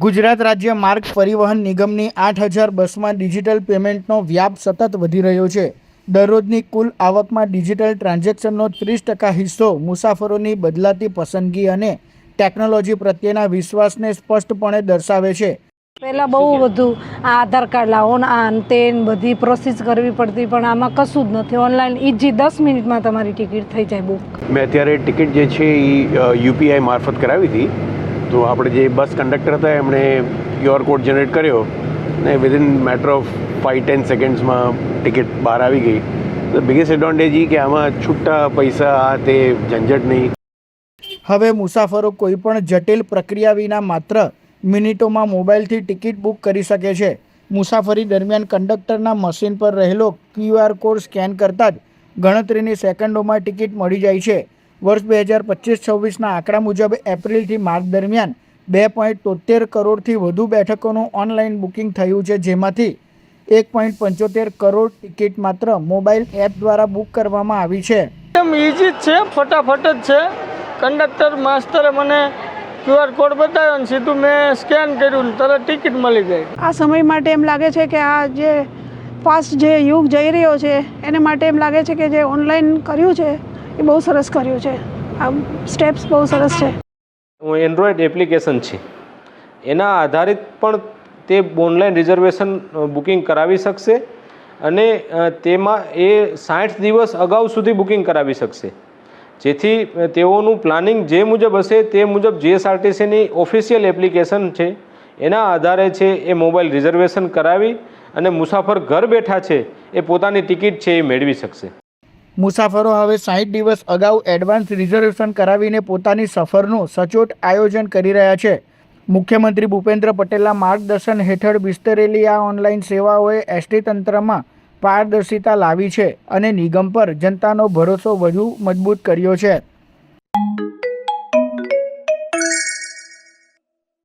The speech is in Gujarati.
ગુજરાત રાજ્ય માર્ગ પરિવહન નિગમની 8000 બસમાં ડિજિટલ પેમેન્ટનો વ્યાપ સતત વધી રહ્યો છે। દરરોજની કુલ આવકમાં ડિજિટલ ટ્રાન્ઝેક્શનનો 30% હિસ્સો મુસાફરોની બદલાતી પસંદગી અને ટેકનોલોજી પ્રત્યેના વિશ્વાસને સ્પષ્ટપણે દર્શાવે છે। પહેલાં બહુ બધું આધાર કાર્ડ લાવો ને આ તે બધી પ્રોસેસ કરવી પડતી, પણ આમાં કશું જ નથી। ઓનલાઈન ઇઝી 10 મિનિટમાં તમારી ટિકિટ થઈ જાય બુક। મેં અત્યારે ટિકિટ જે છે એ યુપીઆઈ મારફત કરાવી હતી, તો આપણે જે બસ કંડક્ટર હતા એમણે QR કોડ જનરેટ કર્યો ને વિધિન મેટર ઓફ 5-10 સેકન્ડ્સમાં ટિકિટ બહાર આવી ગઈ। તો બિગેસ્ટ એડવાન્ટેજ એ કે આમાં છૂટા પૈસા આ તે ઝંઝટ નહીં। હવે મુસાફરો કોઈપણ જટિલ પ્રક્રિયા વિના માત્ર મિનિટોમાં મોબાઈલથી ટિકિટ બુક કરી શકે છે। મુસાફરી દરમિયાન કંડક્ટરના મશીન પર રહેલો QR કોડ સ્કેન કરતાં જ ગણતરીની સેકન્ડોમાં ટિકિટ મળી જાય છે। વર્ષ 2025-26ના આંકડા મુજબ એપ્રિલથી માર્ચ દરમિયાન 2.73 કરોડથી વધુ બેઠકોનું ઓનલાઈન બુકિંગ થયું છે, જેમાંથી 1.75 કરોડ ટિકિટ માત્ર મોબાઈલ એપ દ્વારા બુક કરવામાં આવી છે। એકદમ ઇઝી જ છે, ફટાફટ જ છે। કંડક્ટર માસ્ટરે મને QR કોડ બતાવ્યો ને સીધું મેં સ્કેન કર્યું ને તરત ટિકિટ મળી ગઈ। આ સમય માટે એમ લાગે છે કે આ જે ફાસ્ટ જે યુગ જઈ રહ્યો છે એને માટે એમ લાગે છે કે જે ઓનલાઈન કર્યું છે એ બહુ સરસ કર્યું છે। આ સ્ટેપ્સ બહુ સરસ છે। એન્ડ્રોઈડ એપ્લિકેશન છે એના આધારિત પણ તે ઓનલાઈન રિઝર્વેશન બુકિંગ કરાવી શકશે અને તેમાં એ 60 દિવસ અગાઉ સુધી બુકિંગ કરાવી શકશે, જેથી તેઓનું પ્લાનિંગ જે મુજબ હશે તે મુજબ GSRTCની ઓફિશિયલ એપ્લિકેશન છે એના આધારે છે એ મોબાઈલ રિઝર્વેશન કરાવી અને મુસાફર ઘર બેઠા છે એ પોતાની ટિકિટ છે એ મેળવી શકશે। મુસાફરો હવે 60 દિવસ અગાઉ એડવાન્સ રિઝર્વેશન કરાવીને પોતાની સફરનું સચોટ આયોજન કરી રહ્યા છે। મુખ્યમંત્રી ભૂપેન્દ્ર પટેલના માર્ગદર્શન હેઠળ વિસ્તરેલી આ ઓનલાઈન સેવાઓએ એસટી તંત્રમાં પારદર્શિતા લાવી છે અને નિગમ પર જનતાનો ભરોસો વધુ મજબૂત કર્યો છે।